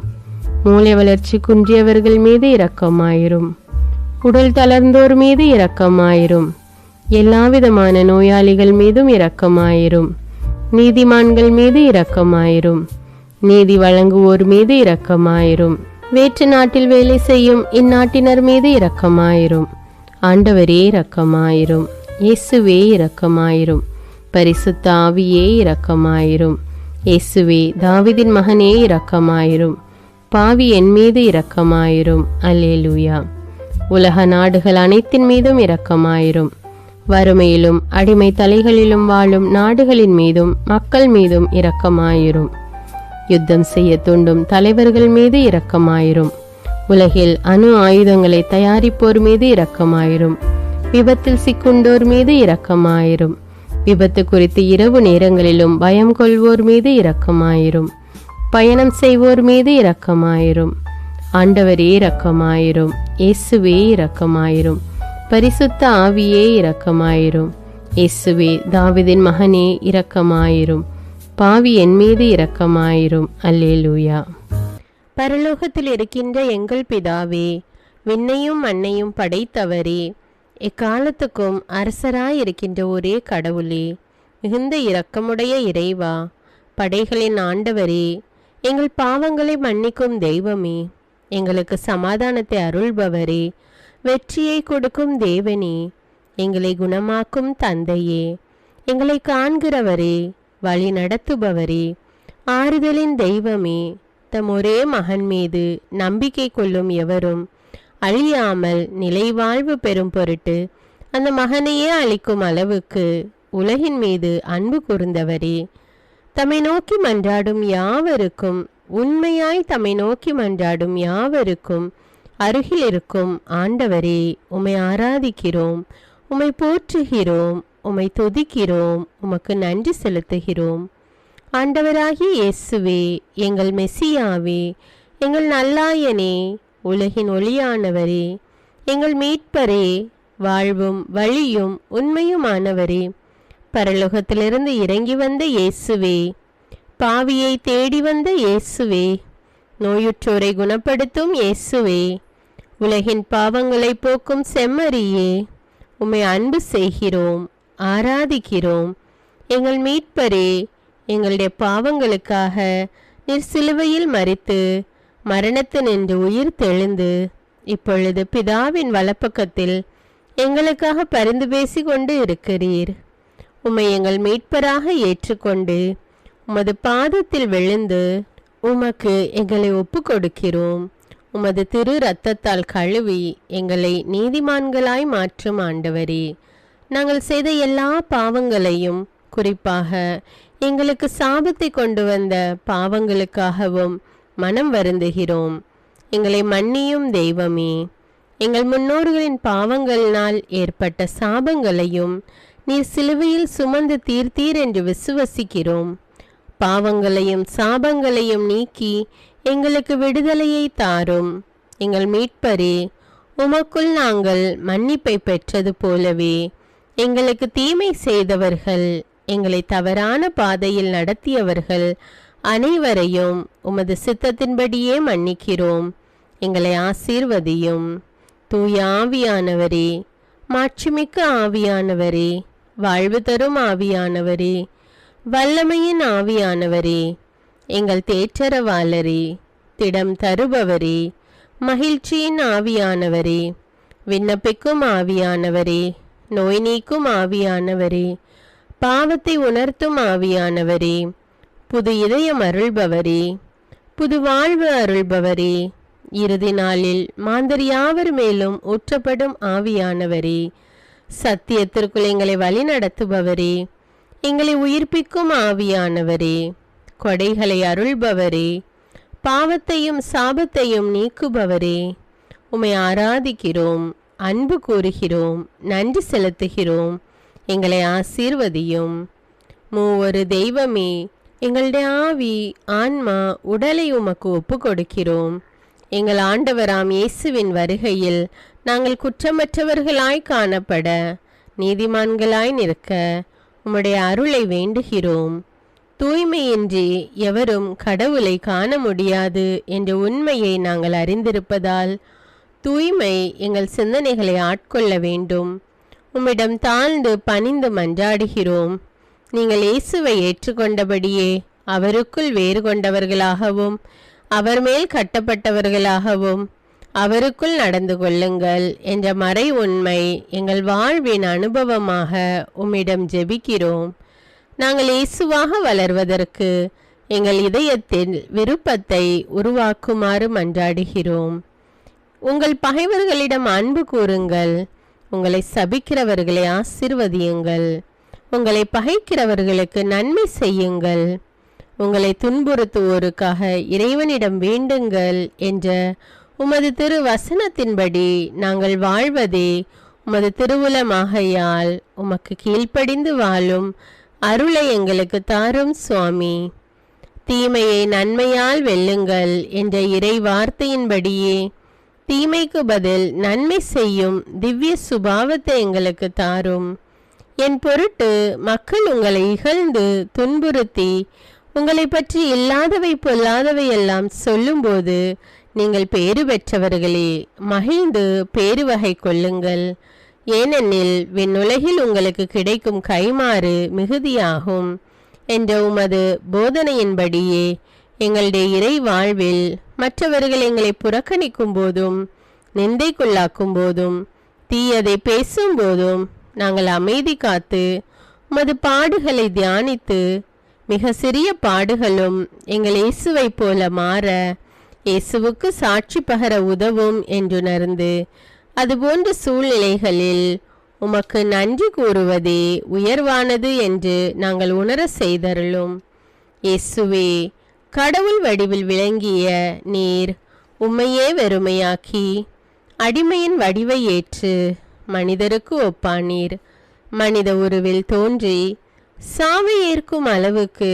மூளை வளர்ச்சி குன்றியவர்கள் மீது இரக்கமாயிரும். உடல் தளர்ந்தோர் மீது இரக்கமாயிரும். எல்லாவிதமான நோயாளிகள் மீதும் இரக்கமாயிரும். நீதிமான்கள் மீது இரக்கமாயிரும். நீதி வழங்குவோர் மீது இரக்கமாயிரும். வேற்று நாட்டில் வேலை செய்யும் இந்நாட்டினர் மீது இரக்கமாயிரும். ஆண்டவரே இரக்கமாயிரும். இயேசுவே இரக்கமாயிரும். பரிசுத்த ஆவியே இரக்கமாயிரும். இயேசுவே தாவீதின் மகனே இரக்கமாயிரும். பாவி என் மீது இரக்கமாயிரும். அல்லேலூயா. உலக நாடுகள் அனைத்தின் மீதும் இரக்கமாயிரும். வறுமையிலும் அடிமை தலைகளிலும் வாழும் நாடுகளின் மீதும் மக்கள் மீதும் இரக்கமாயிரும். யுத்தம் செய்ய தூண்டும் தலைவர்கள் மீது இரக்கமாயிரும். உலகில் அணு ஆயுதங்களை தயாரிப்போர் மீது இரக்கமாயிரும். விபத்தில் சிக்குண்டோர் மீது இரக்கமாயிரும். விபத்து குறித்து இரவு நேரங்களிலும் பயம் கொள்வோர் மீது இரக்கமாயிரும். பயணம் செய்வோர் மீது இரக்கமாயிரும். ஆண்டவரே இரக்கமாயிரும். இயேசுவே இரக்கமாயிரும். பரிசுத்த ஆவியே இரக்கமாயிரும். இயேசுவே தாவீதின் மகனே இரக்கமாயிரும். பாவி என் மீது இரக்கமாயிரும். அல்லேலூயா. பரலோகத்தில் இருக்கின்ற எங்கள் பிதாவே, விண்ணையும் மண்ணையும் படைத்தவரே, எக்காலத்துக்கும் அரசராயிருக்கின்ற ஒரே கடவுளே, மிகுந்த இரக்கமுடைய இறைவா, படைகளின் ஆண்டவரே, எங்கள் பாவங்களை மன்னிக்கும் தெய்வமே, எங்களுக்கு சமாதானத்தை அருள்பவரே, வெற்றியை கொடுக்கும் தேவனே, எங்களை குணமாக்கும் தந்தையே, எங்களை காண்கிறவரே, வழி நடத்துபவரே, ஆறுதலின் தெய்வமே, தம் ஒரே மகன் மீது நம்பிக்கை கொள்ளும் எவரும் அழியாமல் நிலைவாழ்வு பெறும் பொருட்டு அந்த மகனையே அளிக்கும் அளவுக்கு உலகின் மீது அன்பு கூர்ந்தவரே, தம்மை நோக்கி மன்றாடும் யாவருக்கும், உண்மையாய் தம்மை நோக்கி மன்றாடும் யாவருக்கும் அருகில் இருக்கும் ஆண்டவரே, உம்மை ஆராதிக்கிறோம், உம்மை போற்றுகிறோம், உம்மை துதிக்கிறோம், உமக்கு நன்றி செலுத்துகிறோம். ஆண்டவராகிய இயேசுவே, எங்கள் மெசியாவே, எங்கள் நல்லாயனே, உலகின் ஒளியானவரே, எங்கள் மீட்பரே, வாழ்வும் வழியும் உண்மையுமானவரே, பரலோகத்திலிருந்து இறங்கி வந்த இயேசுவே, பாவியை தேடி வந்த இயேசுவே, நோயுற்றோரை குணப்படுத்தும் இயேசுவே, உலகின் பாவங்களை போக்கும் செம்மறியே, உம்மை அன்பு செய்கிறோம், ஆராதிக்கிறோம். எங்கள் மீட்பரே, எங்களுடைய பாவங்களுக்காக நீர் சிலுவையில் மரித்து மரணத்தினின்று உயிர் தெழுந்து இப்பொழுது பிதாவின் வலப்பக்கத்தில் எங்களுக்காக பரிந்து பேசி கொண்டு இருக்கிறீர். உம்மை எங்கள் மீட்பராக ஏற்றுக்கொண்டு உமது பாதத்தில் விழுந்து உமக்கு எங்களை ஒப்பு கொடுக்கிறோம். உமது திரு இரத்தத்தால் கழுவி எங்களை நீதிமான்களாய் மாற்றும் ஆண்டவரே, நாங்கள் செய்த எல்லா பாவங்களையும், குறிப்பாக எங்களுக்கு சாபத்தை கொண்டு வந்த பாவங்களுக்காகவும் மனம் வருந்துகிறோம். எங்களை மன்னியும் தெய்வமே, எங்கள் முன்னோர்களின் பாவங்களினால் ஏற்பட்ட சாபங்களையும் நீர் சிலுவையில் சுமந்து தீர்த்தீர் என்று விசுவசிக்கிறோம். பாவங்களையும் சாபங்களையும் நீக்கி எங்களுக்கு விடுதலையை தாரும். எங்கள் மீட்பரே, உமக்குள் நாங்கள் மன்னிப்பை பெற்றது போலவே எங்களுக்கு தீமை செய்தவர்கள், எங்களை தவறான பாதையில் நடத்தியவர்கள் அனைவரையும் உமது சித்தத்தின்படியே மன்னிக்கிறோம். எங்களை ஆசீர்வதியும். தூய ஆவியானவரே, மாட்சிமிக்க ஆவியானவரே, வாழ்வு தரும் ஆவியானவரே, வல்லமையின் ஆவியானவரே, எங்கள் தேற்றரவாளரே, திடம் தருபவரே, மகிழ்ச்சியின் ஆவியானவரே, விண்ணப்பிக்கும் ஆவியானவரே, நோய் நீக்கும் ஆவியானவரே, பாவத்தை உணர்த்தும் ஆவியானவரே, புது இதயம் அருள்பவரே, புது வாழ்வு அருள்பவரே, இறுதி நாளில் மாந்தர் யாவர் மேலும் ஊற்றப்படும் ஆவியானவரே, சத்தியத்திற்குள் எங்களை வழி நடத்துபவரே, எங்களை உயிர்ப்பிக்கும் ஆவியானவரே, கொடைகளை அருள்பவரே, பாவத்தையும் சாபத்தையும் நீக்குபவரே, உம்மை ஆராதிக்கிறோம், அன்பு கூறுகிறோம், நன்றி செலுத்துகிறோம். எங்களை ஆசீர்வதியும். மூவொரு தெய்வமே, எங்களுடைய ஆவி, ஆன்மா, உடலை உமக்கு ஒப்பு கொடுக்கிறோம். எங்கள் ஆண்டவராம் இயேசுவின் வருகையில் நாங்கள் குற்றமற்றவர்களாய் காணப்பட, நீதிமான்களாய் நிற்க உம்முடைய அருளை வேண்டுகிறோம். தூய்மையின்றி எவரும் கடவுளை காண முடியாது என்ற உண்மையை நாங்கள் அறிந்திருப்பதால் தூய்மை எங்கள் சிந்தனைகளை ஆட்கொள்ள வேண்டும். உம்மிடம் தாழ்ந்து பணிந்து மன்றாடுகிறோம். நீங்கள் இயேசுவை ஏற்றுக்கொண்டபடியே அவருக்குள் வேறு கொண்டவர்களாகவும் அவர் மேல் கட்டப்பட்டவர்களாகவும் அவருக்குள் நடந்து கொள்ளுங்கள் என்ற மறை உண்மை எங்கள் வாழ்வின் அனுபவமாக உம்மிடம் ஜெபிக்கிறோம். நாங்கள் இயேசுவாக வளர்வதற்கு எங்கள் இதயத்தில் விருப்பத்தை உருவாக்குமாறு மன்றாடுகிறோம். உங்கள் பகைவர்களிடம் அன்பு கூறுங்கள், உங்களை சபிக்கிறவர்களை ஆசீர்வதியுங்கள், உங்களை பகைக்கிறவர்களுக்கு நன்மை செய்யுங்கள், உங்களை துன்புறுத்துவோருக்காக இறைவனிடம் வேண்டுங்கள் என்ற உமது திரு வசனத்தின்படி நாங்கள் வாழ்வதே உமது திருவுலமாகையால் உமக்கு கீழ்ப்படிந்து வாழும் அருளை எங்களுக்கு தாரும் சுவாமி. தீமையை நன்மையால் வெல்லுங்கள் என்ற இறை வார்த்தையின்படியே தீமைக்கு பதில் நன்மை செய்யும் திவ்ய சுபாவத்தை எங்களுக்கு தாரும். என் பொருட்டு மக்கள் உங்களை இகழ்ந்து துன்புறுத்தி உங்களை பற்றி இல்லாதவை பொல்லாதவை எல்லாம் சொல்லும்போது நீங்கள் பேறு பெற்றவர்களே, மகிழ்ந்து பேருவகை கொள்ளுங்கள். ஏனெனில் விண்ணுலகில் உங்களுக்கு கிடைக்கும் கைமாறு மிகுதியாகும் என்ற உமது போதனையின்படியே எங்களுடைய இறை வாழ்வில் மற்றவர்கள் எங்களை புறக்கணிக்கும் போதும் நிந்தைக்குள்ளாக்கும் போதும் தீயதை பேசும்போதும் நாங்கள் அமைதி காத்து உமது பாடுகளை தியானித்து மிக சிறிய பாடுகளும் எங்கள் இயேசுவை போல மாற இயேசுவுக்கு சாட்சி பகர உதவும் என்றுணர்ந்து அதுபோன்ற சூழ்நிலைகளில் உமக்கு நன்றி கூறுவதே உயர்வானது என்று நாங்கள் உணர செய்தருளும். இயேசுவே, கடவுள் வடிவில் விளங்கிய நீர் உம்மையே வெறுமையாக்கி அடிமையின் வடிவை ஏற்று மனிதருக்கு ஒப்பானீர். மனித உருவில் தோன்றி சாவை ஏற்கும் அளவுக்கு,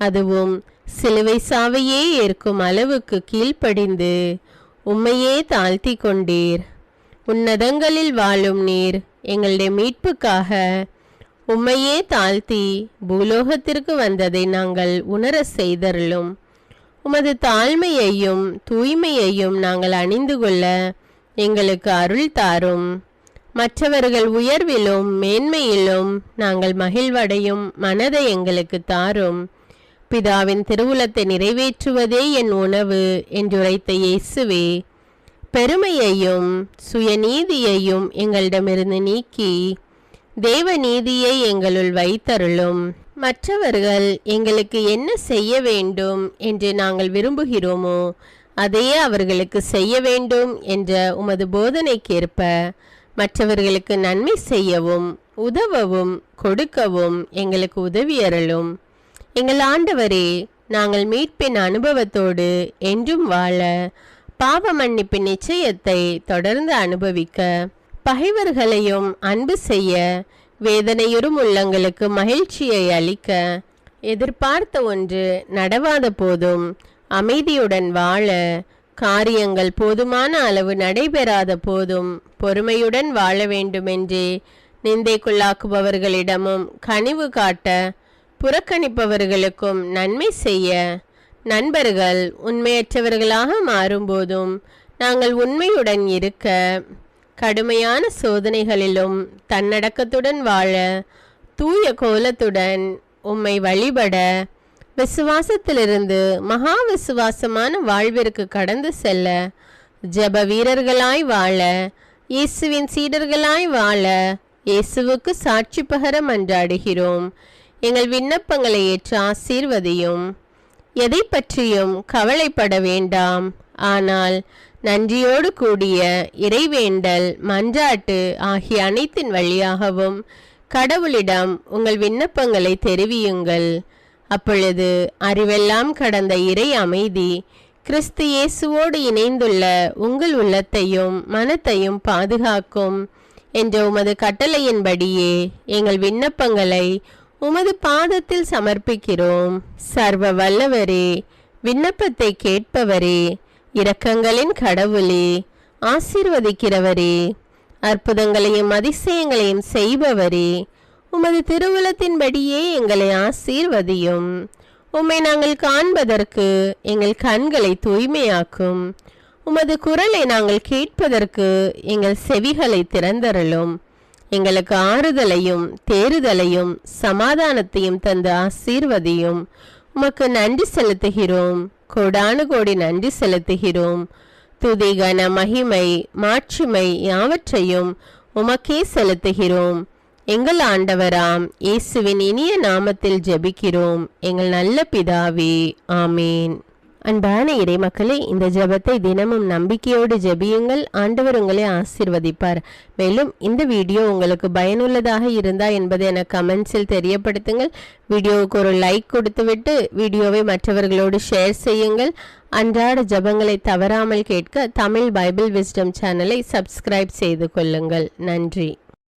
அதுவும் சிலுவை சாவையே ஏற்கும் அளவுக்கு கீழ்ப்படிந்து உம்மையே தாழ்த்தி கொண்டீர். உன்னதங்களில் வாழும் நீர் எங்களுடைய மீட்புக்காக உம்மையே தாழ்த்தி பூலோகத்திற்கு வந்ததை நாங்கள் உணர செய்தருளும். உமது தாழ்மையையும் தூய்மையையும் நாங்கள் அணிந்து கொள்ள எங்களுக்கு அருள் தாரும். மற்றவர்கள் உயர்விலும் மேன்மையிலும் நாங்கள் மகிழ்வடையும் மனதை எங்களுக்கு தாரும். பிதாவின் திருவுலத்தை நிறைவேற்றுவதே என் உணவு என்றுரைத்த இயேசுவே, பெருமையையும் சுயநீதியையும் எங்களிடமிருந்து நீக்கி தேவ நீதியை எங்களுள் வைத்தருளும். மற்றவர்கள் எங்களுக்கு என்ன செய்ய வேண்டும் என்று நாங்கள் விரும்புகிறோமோ அதையே அவர்களுக்கு செய்ய வேண்டும் என்ற உமது போதனைக்கேற்ப மற்றவர்களுக்கு நன்மை செய்யவும் உதவவும் கொடுக்கவும் எங்களுக்கு உதவியருளும். எங்கள் ஆண்டவரே, நாங்கள் மீட்பின் அனுபவத்தோடு என்றும் வாழ, பாவ மன்னிப்பின் நிச்சயத்தை தொடர்ந்து அனுபவிக்க, பகைவர்களையும் அன்பு செய்ய, வேதனையுறும் உள்ளங்களுக்கு மகிழ்ச்சியை அளிக்க, எதிர்பார்த்த ஒன்று நடவாத போதும் அமைதியுடன் வாழ, காரியங்கள் போதுமான அளவு நடைபெறாத போதும் பொறுமையுடன் வாழ வேண்டுமென்றே நிந்தைக்குள்ளாக்குபவர்களிடமும் கனிவு காட்ட, புறக்கணிப்பவர்களுக்கும் நன்மை செய்ய, நண்பர்கள் உண்மையற்றவர்களாக மாறும்போதும் நாங்கள் உண்மையுடன் இருக்க, கடுமையான சோதனைகளிலும் தன்னடக்கத்துடன் வாழ, தூய கோலத்துடன் உம்மை வழிபட, விசுவாசத்திலிருந்து மகா விசுவாசமான வாழ்விற்கு கடந்து செல்ல, ஜெப வீரர்களாய் வாழ, இயேசுவின் சீடர்களாய் வாழ, இயேசுவுக்கு சாட்சி பகர மன்றாடுகிறோம். எங்கள் விண்ணப்பங்களை ஏற்று ஆசீர்வதியும். எதை பற்றியும் கவலைப்பட வேண்டாம். ஆனால் நன்றியோடு கூடிய இறைவேண்டல், மன்றாட்டு ஆகிய அனைத்தின் வழியாகவும் கடவுளிடம் உங்கள் விண்ணப்பங்களை தெரிவியுங்கள். அப்பொழுது அறிவெல்லாம் கடந்த இறை அமைதி கிறிஸ்து இயேசுவோடு இணைந்துள்ள உங்கள் உள்ளத்தையும் மனத்தையும் பாதுகாக்கும் என்ற உமது கட்டளையின்படியே எங்கள் விண்ணப்பங்களை உமது பாதத்தில் சமர்ப்பிக்கிறோம். சர்வ வல்லவரே, விண்ணப்பத்தை கேட்பவரே, இரக்கங்களின் கடவுளே, ஆசீர்வதிக்கிறவரே, அற்புதங்களையும் அதிசயங்களையும் செய்பவரே, உமது திருவுளத்தின்படியே எங்களை ஆசீர்வதியும். உம்மை நாங்கள் காண்பதற்கு எங்கள் கண்களை தூய்மையாக்கும். உமது குரலை நாங்கள் கேட்பதற்கு எங்கள் செவிகளை திறந்தருளும். எங்களுக்கு ஆறுதலையும் தேறுதலையும் சமாதானத்தையும் தந்து ஆசீர்வதியும். உமக்கு நன்றி செலுத்துகிறோம், கோடானு கோடி நன்றி செலுத்துகிறோம். துதி கன மகிமை மாட்சிமை யாவற்றையும் உமக்கே செலுத்துகிறோம். எங்கள் ஆண்டவராம் இயேசுவின் இனிய நாமத்தில் ஜெபிக்கிறோம் எங்கள் நல்ல பிதாவே, ஆமேன். அன்பான இறைமக்களே, இந்த ஜெபத்தை தினமும் நம்பிக்கையோடு ஜெபியுங்கள். ஆண்டவர் உங்களை ஆசீர்வதிப்பார். மேலும் இந்த வீடியோ உங்களுக்கு பயனுள்ளதாக இருந்தா என்பதை எனக்கு கமெண்ட்ஸில் தெரியப்படுத்துங்கள். வீடியோவுக்கு ஒரு லைக் கொடுத்துவிட்டு வீடியோவை மற்றவர்களோடு ஷேர் செய்யுங்கள். அன்றாட ஜெபங்களை தவறாமல் கேட்க தமிழ் பைபிள் விஸ்டம் சேனலை சப்ஸ்கிரைப் செய்து கொள்ளுங்கள். நன்றி.